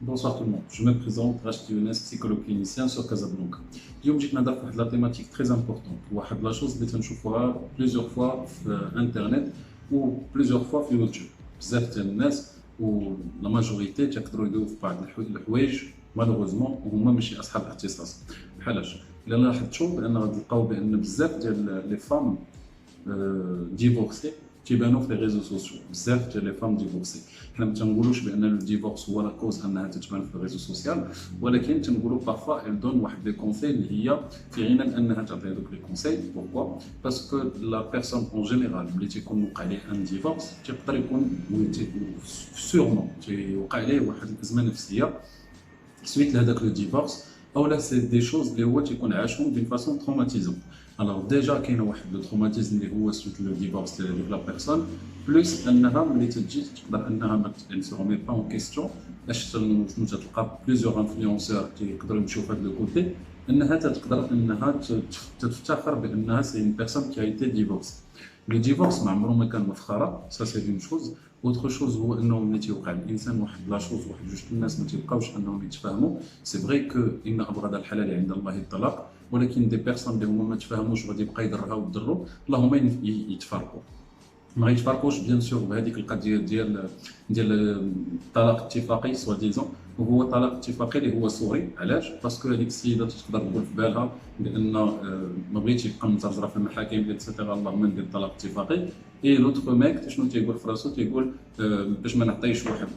Bonsoir tout le monde, je me présente Rachid Younes, psychologue clinicien sur Casablanca. اليوم جيت نهضر في واحد لا تيماتيك تري امبورطون، واحد لا شوز اللي تنشوفوها بليزيور فوا في انترنت و بليزيور فوا في يوتيوب. بزاف ديال الناس و لا ماجوريتي تيقدروا يديروا في بعض الحوايج مالوغوزمون وهما ماشي اصحاب اختصاص. بحالاش؟ الا لاحظتوا بان غتلقاو بان بزاف ديال لي فام ديفورسي تيبانوا في لي ريزو سوسيو، بزاف ديال لي فام ديفورسي. حنا ما تنقولوش بان الديفورس هو لا كوز انها تتبان في الريزو سوسيال، ولكن تنقولوا بارفوا ال دون واحد لي كونساي اللي هي في غنى انها تعطي هذوك لي كونساي. بوركوا؟ باسكو لا بيرسون اون جينيرال ملي تيكون وقع ليه ان ديفورس تيقدر يكون سيغمون تيوقع ليه واحد الازمه نفسيه سويت لهذاك لو ديفورس، او لا سي دي شوز اللي هو تيكون عاشهم دون فاسون تروماتيزون. الوغ ديجا كاينه واحد لو تروماتيزم اللي هو سويت لو ديفورس ديال لا بيرسون، بلوس انها ملي تجي تقدر انها ما تنسورمي با اون كيستيون. اش شنو تلقى بليزيور انفلونسور تيقدروا يمشيو في هذا لو كوتي، انها تقدر انها تفتخر بانها سي اون بيرسون كي ايتي ديفورس. لو ديفورس ما عمره ما كان مفخره، سا سي اون شوز. اوتر شوز هو انه ملي تيوقع الانسان واحد لا شوز واحد جوج الناس ما تيبقاوش انهم يتفاهموا. سي فري كو ان ابغض الحلال عند الله الطلاق، ولكن دي بيرسون اللي هما ما تفاهموش غادي يبقى يضرها ويضروا، اللهم يتفارقوا. ما يتفارقوش بيان سور بهذيك القضيه ديال الطلاق الاتفاقي سوا ديزون، وهو طلاق اتفاقي اللي هو سوري. علاش؟ باسكو هذيك السيده تقدر تقول في بالها بان ما بغيتش يبقى مترجره في المحاكم اكسيتيرا، اللهم ندير طلاق اتفاقي. اي لوتر ميك شنو تيقول في راسو؟ تيقول باش ما نعطيش واحد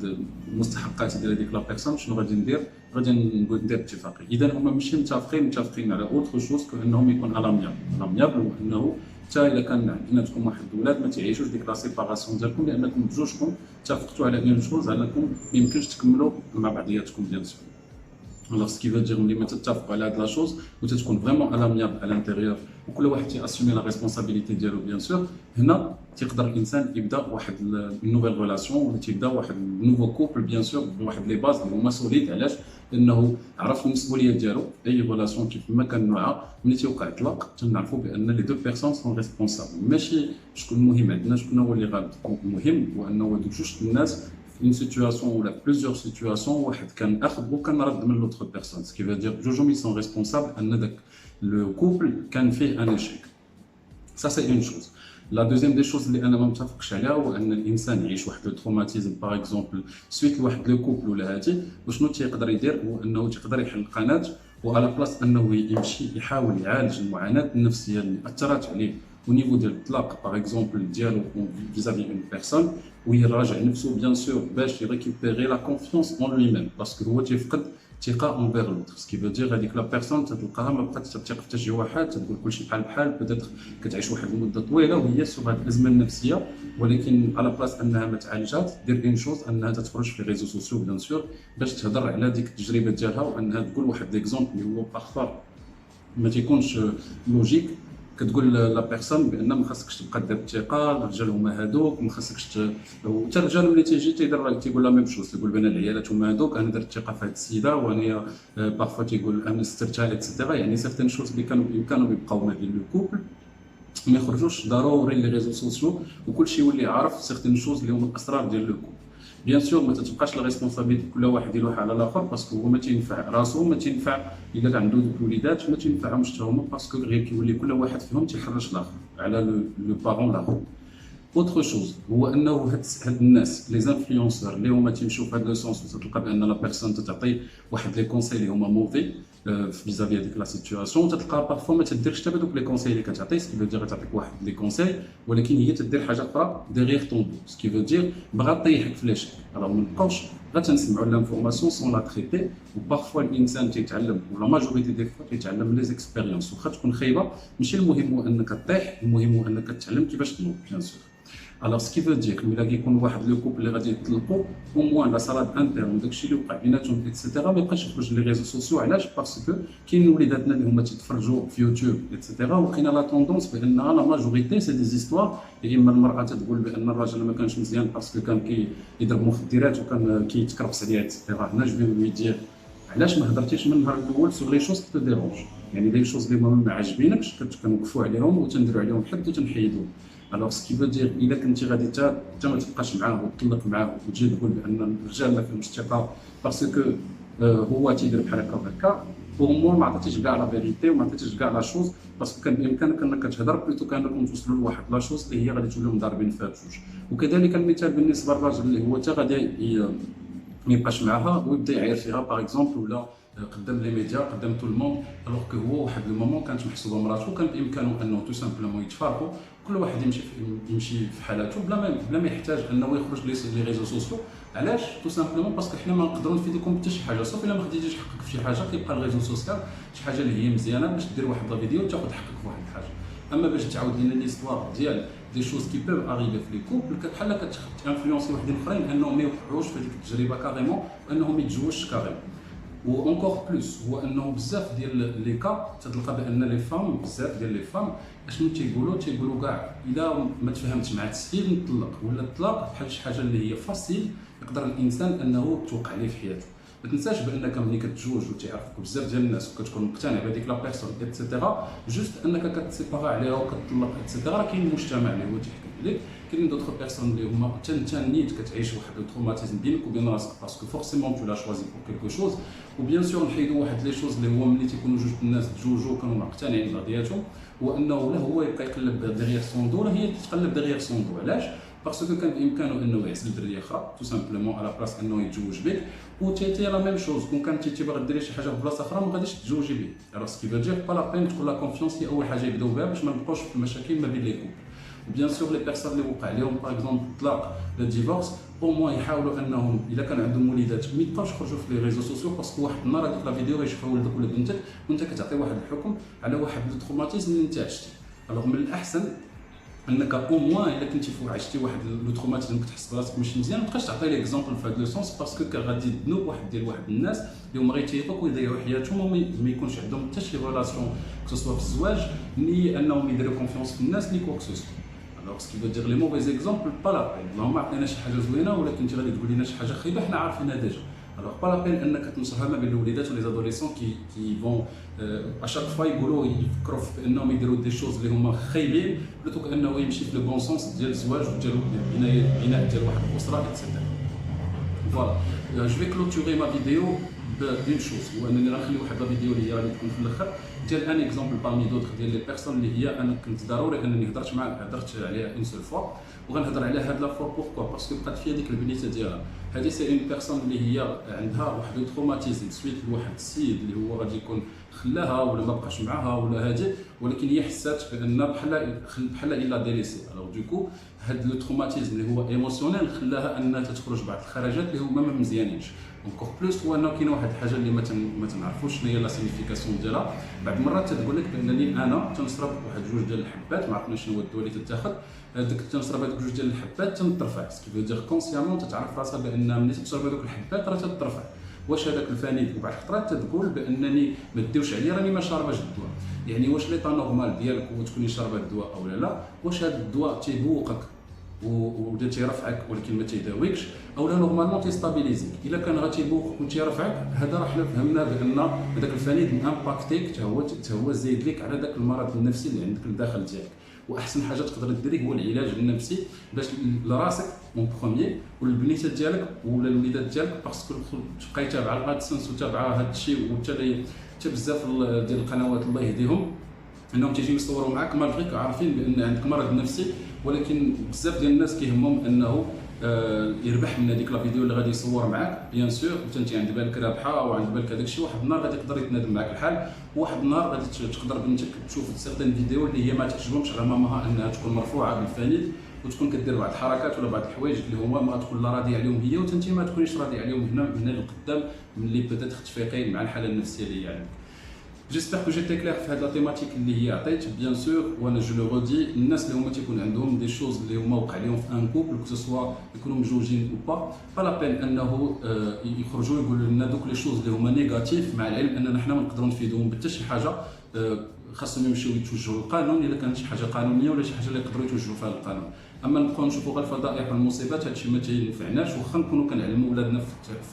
المستحقات ديال هذيك لا بيرسون شنو غادي ندير؟ غادي نقول ندير اتفاقي. اذا هما ماشي متفقين على اوتر شوز كانهم يكون الاميابل، وانه حتى الا كان بيناتكم واحد الولاد ما تعيشوش ديك لا سيباراسيون ديالكم، لانكم بجوجكم اتفقتوا على اون شوز على انكم ما يمكنش تكملوا مع بعضياتكم بيان سور. Alors ce qui veut dire ملي ما تتفقوا على هاد لا شوز وتتكون فريمون الاميابل على الانتيريور وكل واحد تياسومي لا ريسبونسابيلتي ديالو بيان سور، هنا تيقدر الانسان يبدا واحد نوفيل ريلاسيون ولا تيبدا واحد نوفو كوبل بيان سور بواحد لي باز اللي هما سوليد. علاش؟ لانه عرف المسؤوليه ديالو. اي ريلاسيون كيف ما كان نوعها ملي تيوقع اطلاق تنعرفوا بان لي دو بيرسون سون ريسبونسابل، ماشي شكون المهم عندنا، شكون هو اللي غادي يكون المهم هو انه دوك جوج الناس في une situation ou plusieurs situations واحد كان اخذ وكان رد من l'autre personne. Ce qui veut dire جوجهم ils sont responsables ان داك le couple كان فيه ان échec. Ça c'est une chose. La deuxième des choses اللي انا ما متفقش عليها هو ان الانسان يعيش واحد لو تروماتيزم باغ اكزومبل سويت لواحد لو كوبل ولا هادي، وشنو تيقدر يدير هو انه تيقدر يحل القناه وعلى بلاص انه يمشي يحاول يعالج المعاناه النفسيه اللي اثرت عليه ونيفو ديال الطلاق باغ اكزومبل ديالو فيزافي اون بيرسون، ويراجع نفسه بيان سور باش يريكوبيري لا كونفيونس اون لوي ميم، باسكو هو تيفقد الثقه اونفير لوتر. سكي فو دير هذيك لا بيرسون تلقاها ما بقاتش تثق في حتى شي واحد، تقول كلشي بحال بوتيتر كتعيش واحد المده طويله وهي سوغ هاد الازمه النفسيه، ولكن على بلاص انها ما تعالجات دير اون شوز انها تتفرج في ريزو سوسيو بيان سور باش تهضر على ديك التجربه ديالها، وانها تقول واحد ليكزومبل اللي هو بارفوا ما تيكونش لوجيك. كتقول لا بيرسون بان ما خاصكش تبقى دير الثقه، الرجال هما هادوك ما خاصكش حتى الرجال ملي تيجي تيقول لا ميم شوز، تيقول بان العيالات هما هادوك، انا درت الثقه في هاد السيده وانا بارفوا تيقول انا سترتها اكسيتيرا. يعني سيغتين شوز اللي كانوا يبقاو ما بين لو كوبل ما يخرجوش ضروري لي ريزو سوسيو، وكلشي يولي عارف سيغتين شوز اللي هما الاسرار ديال لو كوبل. بيان سور ما تتبقاش لا ريسبونسابيلتي كل واحد يلوح على الاخر، باسكو هو ما تينفع راسو، ما تينفع الا عنده دوك الوليدات ما تينفعهمش حتى هما، باسكو غير كيولي كل واحد فيهم تيحرش الاخر على لو بارون الاخر. اوتر شوز هو انه هاد الناس لي زانفلونسور اللي هما تيمشيو في هاد لو سونس وتلقى بان لا بيرسون تعطي واحد لي كونساي اللي هما موفي فيزافي هذيك لا سيتوياسيون، تلقى بارفو ما تديرش حتى بدوك لي كونساي اللي كتعطي. سكي فو دير تعطيك واحد لي كونساي ولكن هي تدير حاجه اخرى ديغيغ طون دو، سكي فو دير بغا طيحك في لاشيك. راه ما نبقاوش غا تنسمعوا لانفورماسيون سون لا تريتي، وبارفو الانسان تيتعلم ولا ماجوريتي دي فوا تيتعلم لي زيكسبيريونس واخا تكون خايبه. ماشي المهم هو انك طيح، المهم هو انك تتعلم كيفاش تنوض بيان سور. Alors ce qui veut dire que ملي كيكون واحد لو كوبل اللي غادي يطلقوا او موان لا صالاد انترن داكشي اللي وقع بيناتهم اكسيتيرا ما يبقاش يخرج لي ريزو سوسيو. علاش؟ باسكو كاين وليداتنا اللي هما تيتفرجوا في يوتيوب اكسيتيرا، وكاينه لا توندونس بان لا ماجوريتي سي دي زيستوار. يا اما المراه تقول بان الراجل ما كانش مزيان باسكو كان كيضرب مخدرات وكان كيتكربس عليها اكسيتيرا. هنا جو فيو دير علاش ما هضرتيش من النهار الاول سوغ لي شوز تو ديرونج، يعني لي شوز اللي ما عاجبينكش كنوقفوا عليهم وتنديروا عليهم حد وتنحيدوهم. الوغ سكي فو دير الا كنتي غادي حتى ما تبقاش معاه وتطلق معاه وتجي تقول بان الرجال ما فيهمش الثقه باسكو هو تيدير بحال هكا وهكا، بور موا ما عطيتيش كاع لا فيريتي وما عطيتيش كاع لا شوز، باسكو كان بامكانك انك تهضر بلوتو كانكم توصلوا لواحد لا شوز اللي هي غادي توليو مضاربين فيها بجوج. وكذلك المثال بالنسبه للراجل اللي هو حتى غادي ما يبقاش معاها ويبدا يعاير فيها باغ اكزومبل، ولا قدام لي ميديا قدام تو الموند، الوغ كو هو واحد المومون كانت محسوبه مراته كان بامكانه انه تو سامبلومون يتفارقوا، كل واحد يمشي في حالاته بلا ما يحتاج انه يخرج لي ريزو سوسيو. علاش؟ تو سامبلومون باسكو حنا ما نقدروا نفيدكم حتى شي حاجه، صافي الا ما خديتيش حقك في شي حاجه كيبقى الريزو سوسيال شي حاجه اللي هي مزيانه باش دير واحد لا فيديو وتاخذ حقك في واحد الحاجه. اما باش تعاود لنا ليستوار ديال دي شوز كي بيف اريفي في لي كوبل بحال كتانفلونسي واحدين اخرين انهم ما يوقعوش في هذيك التجربه كاريمون وانهم ما يتزوجوش كاريمون. و اونكور بلوس هو انه بزاف ديال لي كا تتلقى بان لي فام بزاف ديال لي فام اشنو تيقولوا كاع الا ما تفاهمتش مع السيد نطلق، ولا الطلاق بحال شي حاجه اللي هي فاسيل يقدر الانسان انه توقع ليه في حياته. ما تنساش بانك ملي كتزوج وتعرفك بزاف ديال الناس وكتكون مقتنع بهذيك لا بيرسون ايتترا، جوست انك كتسيبارا عليها وكتطلق ايتترا، كاين المجتمع اللي هو تيحكم عليك، كاين دوطخ بيرسون اللي هما حتى نيت كتعيش واحد التروماتيزم بينك وبين راسك باسكو فورسيمون تو لا شوازي بور كيلكو شوز. وبيان سور نحيدوا واحد لي شوز اللي هو ملي تيكونوا جوج الناس تزوجوا كانوا مقتنعين بغدياتهم، هو انه لا هو يبقى يقلب ديغيغ سون دو لا هي تتقلب ديغيغ سون دو. علاش؟ باسكو كان بامكانه انه يعزل دريه اخرى تو سامبلومون على بلاص انه يتزوج بك، و تي لا ميم شوز كون كانت تي باغا ديري شي حاجه في بلاصه اخرى ما غاديش تتزوجي به. الوغ سكي فو دير با لا بين تكون لا كونفيونس هي اول حاجه يبداو بها باش ما نبقاوش في المشاكل ما بين لي كوبل. وبيان سور لي بيرسون اللي وقع لهم باغ اكزومبل الطلاق لا ديفورس، او موا يحاولوا انهم الا كان عندهم وليدات ما يبقاوش يخرجوا في لي ريزو سوسيو، باسكو واحد النهار هذيك لا فيديو غيشوفها ولدك ولا بنتك وانت كتعطي واحد الحكم على واحد التروماتيزم اللي انت عشتي. الوغ من الاحسن انك او موان الا كنتي عشتي واحد لو تروماتيزم كتحس براسك ماشي مزيان ما تبقاش تعطي لي اكزومبل في هذا لو سونس، باسكو غادي تذنب واحد الناس اللي هما غيتيقوك ويضيعوا حياتهم وما يكونش عندهم حتى شي ريلاسيون كسوا في الزواج ني انهم يديروا كونفيونس في الناس اللي كوك سوسوا. الوغ سكي فو دير لي موفيز اكزومبل با لا بين، اللهم عطينا شي حاجه زوينه ولكن انت غادي تقول لنا شي حاجه خايبه حنا عارفينها ديجا. الوغ با لا بين انك تنشرها ما بين الوليدات ولي زادوليسون كي فون اشاك فوا يقولوا يفكروا في انهم يديروا دي شوز اللي هما خايبين بلوتو كانه يمشي في لو بون سونس ديال الزواج وديال البناء ديال واحد الاسره اكسيتيرا. فوالا جو في كلوتوري ما فيديو بين شوز، هو انني غنخلي واحد لا فيديو اللي هي غادي تكون في الاخر ديال ان اكزومبل بارمي دوطخ ديال لي بيرسون اللي هي انا كنت ضروري انني هضرت عليها اون سول فوا، وغنهضر عليها هاد لا فوا بوركوا باسكو بقات فيها ديك البنيته ديالها. هذه سي اون بيرسون اللي هي عندها واحد لو تروماتيزم سويت لواحد السيد اللي هو غادي يكون خلاها ولا ما بقاش معاها ولا هادي، ولكن هي حسات بان بحال الا ديليسي. الوغ دوكو هاد لو تروماتيزم اللي هو ايموسيونيل خلاها انها تخرج بعض الخرجات اللي هما ما مزيانينش. اونكور بلوس هو انه كاين واحد الحاجه اللي ما تنعرفوش شنو هي لا سينيفيكاسيون ديالها. بعض المرات تقول لك بانني انا تنشرب واحد جوج ديال الحبات، ما عرفناش شنو هو الدواء اللي تتاخذ، هذاك تنشرب هذوك جوج ديال الحبات تنطرفع، سكي فو دير كونسيامون تتعرف راسها بان ملي تشرب هذوك الحبات راه تتطرفع. واش هذاك الفنيد وبعض الخطرات تقول بانني ما ديوش عليا راني ما شارباش الدواء، يعني واش ليطا نورمال ديالك هو تكوني شاربه الدواء او لا؟ واش هذا الدواء تيبوقك وبدا تيرفعك ولكن ما تيداويكش، او لا نورمالمون تيستابيليزيك؟ الا كان غا تيبوقك وتيرفعك هذا راه حنا فهمنا بان هذاك الفنيد امباكتيك حتى هو زايد لك على ذاك المرض النفسي اللي عندك لداخل ديالك. واحسن حاجه تقدر ديري هو العلاج النفسي باش لراسك اون بروميير وللبنيتات ديالك ولا الوليدات ديالك، باسكو تبقاي تابعه الادسنس وتابعه هذا الشيء وحتى بزاف ديال القنوات الله يهديهم انهم تيجيو يصوروا معاك مالغريك عارفين بان عندك مرض نفسي، ولكن بزاف ديال الناس كيهمهم انه يربح من هذيك لا فيديو اللي غادي يصور معاك. بيان سور انت عند بالك رابحه وعند بالك هذاك الشيء، واحد النهار غادي يقدر يتنادم معاك الحال، وواحد النهار غادي تقدر بنتك تشوف سيغتين فيديو اللي هي ما تعجبهمش على ماماها انها تكون مرفوعه بالفانيل وتكون كدير بعض الحركات ولا بعض الحوايج اللي هما ما تكون لا راضي عليهم هي وانت ما تكونيش راضي عليهم هنا لقدام ملي بدات تفيقي مع الحاله النفسيه اللي هي عندك. جيسبر كو جيتي كلير في هاد لا تيماتيك اللي هي عطيت. بيان سور وانا جو لو رودي الناس اللي هما تيكون عندهم دي شوز اللي هما وقع لهم في ان كوبل كو سوا يكونوا مزوجين او با لا بين انه يخرجوا يقولوا لنا دوك لي شوز اللي هما نيجاتيف، مع العلم اننا حنا ما نقدروا نفيدوهم بحتى شي حاجه. خاصهم يمشيو يتوجهوا للقانون الا كانت شي حاجه قانونيه ولا شي حاجه اللي يقدروا يتوجهوا فيها للقانون. اما نبقاو نشوفوا غير الفضائح والمصيبات هادشي ما تينفعناش. واخا نكونوا كنعلموا ولادنا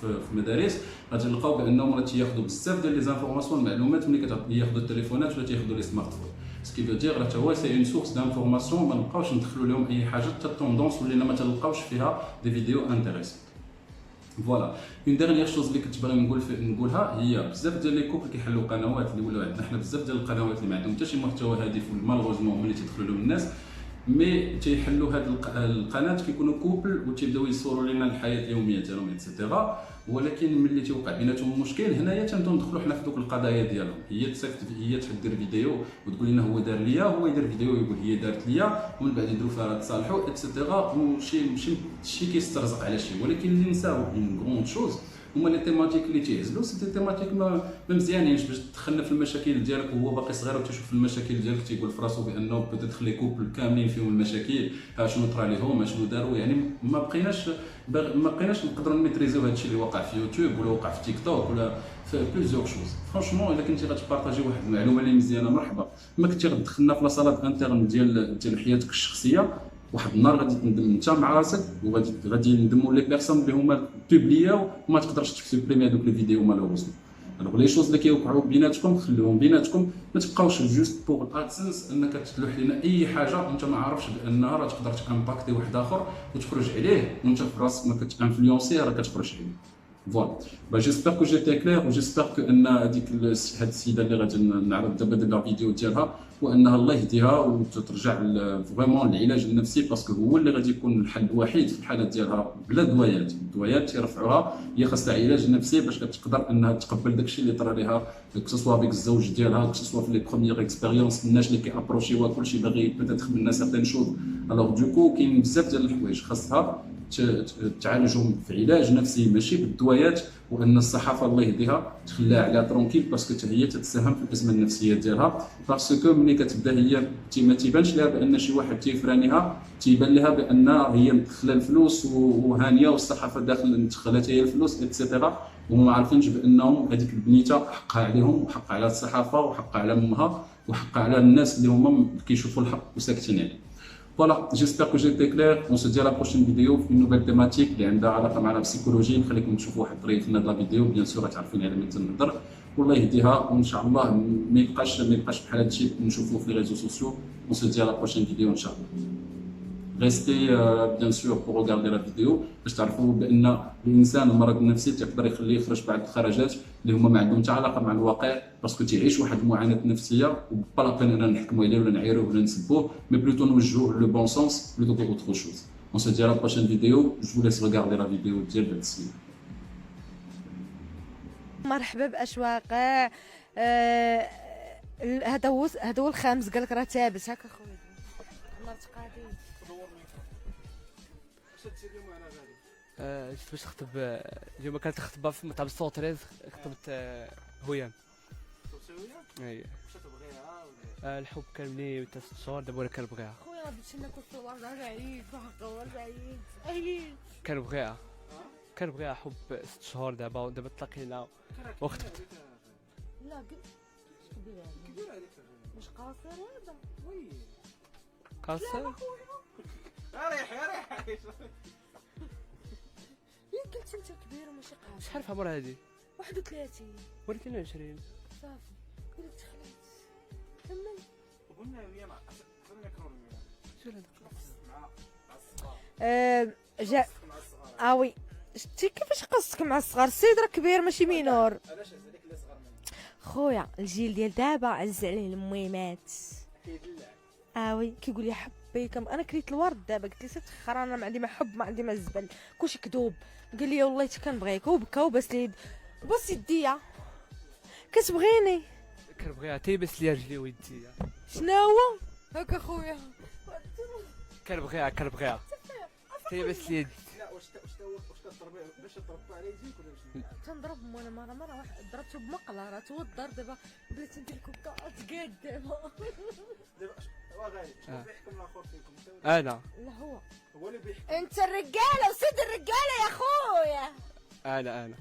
في المدارس غادي نلقاو بانهم راه تياخذوا بزاف ديال لي زانفورماسيون المعلومات ملي كياخذوا التليفونات ولا تياخذوا لي سمارت فون. سكي فو دير حتى هو سي اون سورس دانفورماسيون ما نبقاوش ندخلوا لهم اي حاجه حتى التوندونس ولينا ما تلقاوش فيها دي فيديو انتريسون. فوالا اون ديرنيير شوز اللي كنت باغي نقولها هي بزاف ديال لي كوبل كيحلوا قنوات اللي ولاو عندنا حنا بزاف ديال القنوات اللي ما عندهم حتى شي محتوى هادف مالوغوزمون ملي تيدخلوا لهم الناس مي تيحلوا هاد القناه كيكونوا كوبل وتيبداو يصوروا لنا الحياه اليوميه ديالهم ايتترا، ولكن ملي تيوقع بيناتهم مشكل هنايا تنبداو ندخلوا حنا في دوك القضايا ديالهم. هي تحب دير فيديو وتقول لنا هو دار ليا، هو يدير فيديو يقول هي دارت ليا، ومن بعد يديروا فيها تصالحوا ايتترا، وشي كيسترزق على شي. ولكن اللي نساو اون غروند شوز هما لي تيماتيك اللي تيعزلوا، سي دي تيماتيك ما مزيانينش باش تدخلنا في المشاكل ديالك وهو باقي صغير وتشوف المشاكل ديالك تيقول في راسو بانه بوتيتر لي كوبل كاملين فيهم المشاكل، ها شنو طرا ليهم، شنو داروا. يعني ما بقيناش نقدروا نميتريزيو هادشي اللي واقع في يوتيوب ولا واقع في تيك توك ولا في بليزيور شوز. فرانشمون الا كنتي غتبارطاجي واحد المعلومه اللي مزيانه مرحبا، ما كنتي غتدخلنا في لاصالات انترن ديال حياتك الشخصيه، واحد النهار غادي تندم انت مع راسك وغادي يندموا لي بيرسون اللي هما بوبلياو وما تقدرش تسوبريمي هذوك لي فيديو مالوغوزمون. دونك لي شوز اللي كيوقعوا بيناتكم خليوهم بيناتكم، ما تبقاوش جوست بوغ الادسنس انك تلوح لنا اي حاجه وانت ما عارفش بانها راه تقدر تامباكتي واحد اخر وتخرج عليه وانت في راسك ما كتانفلونسي راه كتخرج عليه. فوالا جيسبر كو جيتي كلير وجيسبر كو ان هذيك هاد السيده اللي غادي نعرض دابا لا فيديو ديالها وانها الله يهديها وترجع فريمون للعلاج النفسي، باسكو هو اللي غادي يكون الحل الوحيد في الحالات ديالها بلا الدويات تيرفعوها. هي خاصها علاج نفسي باش كتقدر انها تقبل داكشي اللي طرا ليها، كسوا بيك الزوج ديالها، كسوا في لي بروميير اكسبيريونس الناس اللي كيابروشيوها كلشي باغي بيتيتر منا سيغتين شوز. الوغ دوكو كاين بزاف ديال الحوايج خاصها تعالجهم في علاج نفسي ماشي بالدويات، وان الصحافه الله يهديها تخليها عليها ترونكيل باسكو حتى هي تتساهم في الازمه النفسيه ديالها. باسكو ملي كتبدا هي ما تيبانش لها بان شي واحد تيفرانيها، تيبان لها بان هي مدخله الفلوس وهانيه والصحافه داخل مدخلات هي الفلوس ايتترا، وهم ما عارفينش بانهم هذيك البنيته حقها عليهم وحقها على الصحافه وحقها على امها وحقها على الناس اللي هما كيشوفوا الحق وساكتين عليه. Voilà, j'espère que j'ai été clair. On se dit à la prochaine vidéo في une nouvelle thématique اللي عندها علاقه مع البسيكولوجي. نخليكم تشوفوا واحد الطريقه في هذه الفيديو بيان سور تعرفوني على مين تنهضر، والله يهديها وان شاء الله ما يبقاش بحال هذا الشيء نشوفوه في لي ريزو سوسيو. On se dit à la prochaine vidéo ان شاء الله. Restez bien sûr pour regarder la vidéo باش تعرفوا بان الانسان المرض النفسي تقدر يخليه يخرج بعض الخرجات اللي هما ما عندهم حتى علاقه مع الواقع، باسكو تيعيش واحد المعاناه نفسيه وبا لا بين اننا نحكموا عليه ولا نعيروه ولا نسبوه، مي بلوتو نوجهوه لو بون سونس بلوتو كو اوتر شوز. On se dit à la prochaine vidéo. Je vous laisse regarder la vidéo ديال هاد السيد. مرحبا باشواق. هذا هو الخامس قال لك راه تابس هكا خويا الله تقادي. جيت باش نخطب اليوم، كانت الخطبه في مطعم السوطريز، خطبت هويان. اي واش تبغيها ولا الحب كان مني حتى 6 شهور، دابا ولا كنبغيها خويا ما بديتش ناكل صور راه عييت بحق والله عييت عييت. كنبغيها حب 6 شهور دابا تلاقينا وخطبت. لا كبير عليك مش قاصر هذا. وي قاصر ريح يا قلت انت كبير وماشي قاصر. شحال في عمر هادي؟ 31 ولا 22 صافي. قلت خليت كمل قلنا ويا مع نكرر شو هذا جا وي شتي كيفاش قصك مع الصغار؟ السيد راه كبير ماشي مينور. علاش هذاك اللي صغر منك خويا الجيل ديال دابا عز عليه المهمات كيدلع. وي كيقول لي حبيك. انا كريت الورد دابا قلت لي سيتخر انا ما عندي ما حب ما عندي ما الزبل كلشي كذوب. قال لي والله حتى كنبغيك وبكى وبس لي بس يديا كتبغيني. كنبغيها تيبس لي رجلي ويدي. شنو هو هكا خويا كنبغيها تيبس لي يدي. لا واش كتضرب باش تضرب على يديك ولا باش تنضرب وانا مره واحد ضربته بمقله راه توضر دابا بلاتي ندير كوكا تقاد دابا غالي شنو بيحكم الاخر فيكم انا؟ لا هو اللي بيحكم. انت الرجاله وسيد الرجاله يا خويا. انا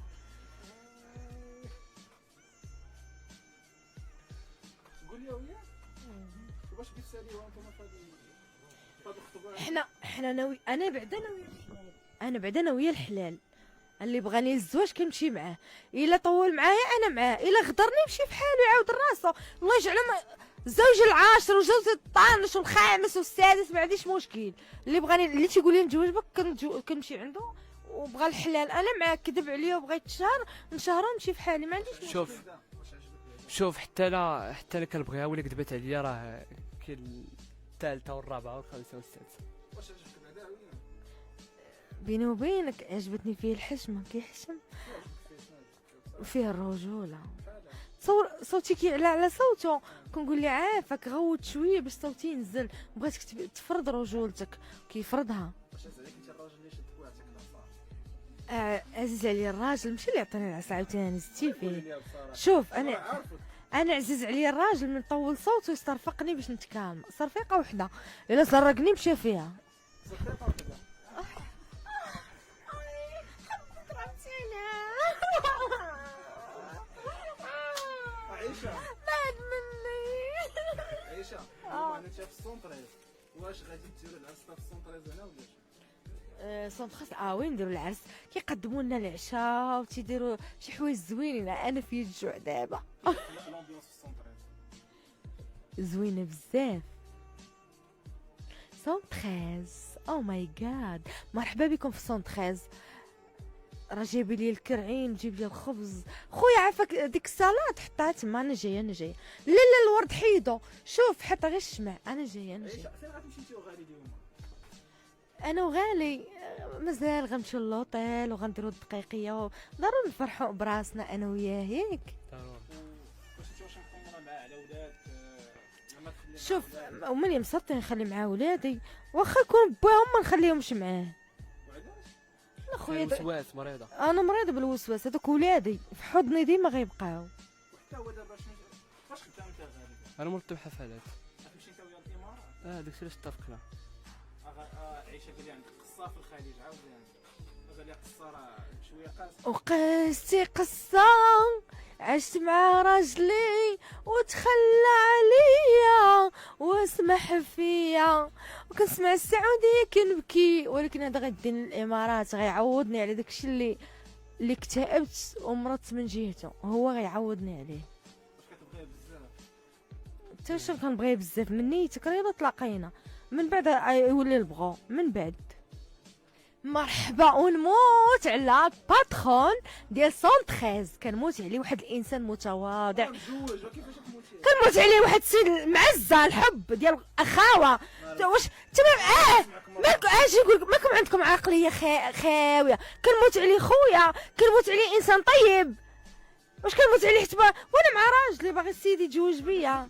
قول لي وياه واش كتسالي وانت ما فهاد الخطبه. حنا ناوي انا بعدا ناويه الحلال. اللي بغاني الزواج كنمشي معاه، الا طول معايا انا معاه، الا غدرني يمشي بحالو يعاود راسو الله يجعلو الزوج العاشر والزوج الطانش والخامس والسادس ما عنديش مشكل. اللي بغاني اللي تيقول لي نتزوج بك كنمشي عنده وبغى الحلال، انا معاك. كذب عليا وبغيت تشهر نشهر ونمشي في حالي، ما عنديش مشكل. شوف حتى انا كنبغيها، ولا كذبت عليا راه كاين الثالثه والرابعه والخامسه والسادسه. واش عجبك بعدا وين؟ بيني وبينك عجبتني فيه الحشمه، كيحشم وفيه الرجوله. صوتي كيعلى على صوته، كنقول لي عافاك غوت شويه باش صوتي ينزل. بغيتك تفرض رجولتك كيفرضها. واش عز عليك انت الراجل اللي شد كوعتك العصا؟ عزيز عليا الراجل، ماشي اللي عطاني العصا عاوتاني نزتي قولي فيه. لي بصراحه. شوف أنا انا عارفك. عزيز عليا الراجل من طول صوته يسترفقني باش نتكالم. صرفيقه وحده الا سرقني مشى فيها. صدقت وكذا. عيشه بعد مني. عيشه اليوم انا في السونطريز، واش غادي ديروا العرس في السونطريز هنا ولا صوت خاص وين نديروا العرس؟ كيقدموا لنا العشاء وتيديروا شي حوايج زوينين. انا في الجوع دابا. الامبيونس في السونطريز؟ زوينه بزاف. سونتريز او ماي جاد، مرحبا بكم في سونتريز. راه جايبه لي الكرعين، جيب لي الخبز. خويا عافاك ديك السلطه حطها تما. انا جايه لا الورد حيدو. شوف حط غير الشمع. انا جايه عيشه فين غتمشي انت وغالي اليوم؟ انا وغالي مازال غنمشيو للوطيل وغنديرو الدقيقيه ضروري نفرحوا براسنا انا وياه ياك. واش نكون مع على ولادك؟ زعما تخلي شوف ومني مصطي نخلي مع ولادي، واخا يكون باهم ما نخليهمش معاه. وعلاش؟ لا خويا وسواس مريضه. انا مريضه بالوسواس. هذوك ولادي في حضني ديما غيبقاو. وحتى هو دابا فاش خدام انت غالي؟ انا مرتب حفلات. غتمشي انت ويا الامارات؟ داكشي اللي اتفقنا. عيشه قال لي عندك قصه في الخليج عاوتاني. قال لي قصه راه شويه قاسيه. وقصتي قصة عشت مع راجلي وتخلى عليا واسمح فيا، وكنسمع السعودية كنبكي، ولكن هذا غيديني الامارات غيعوضني على داكشي اللي اكتئبت ومرضت من جهته. هو غيعوضني عليه. واش كتبغيه بزاف؟ انت شنو كنبغي بزاف من نيتك؟ راه تلاقينا من بعد يولي البغو من بعد. مرحبا ونموت على باترون ديال سونتريز. كنموت عليه واحد الانسان متواضع. متزوج وكيفاش تموتي؟ كنموت عليه واحد السيد معزه الحب ديال اخاوه. واش تمام؟ مالك اش يقول ماكم عندكم عقليه خاويه. كنموت عليه خويا، كنموت عليه انسان طيب. واش كنموت عليه حتى وانا مع راجلي باغي السيد يتزوج بيا.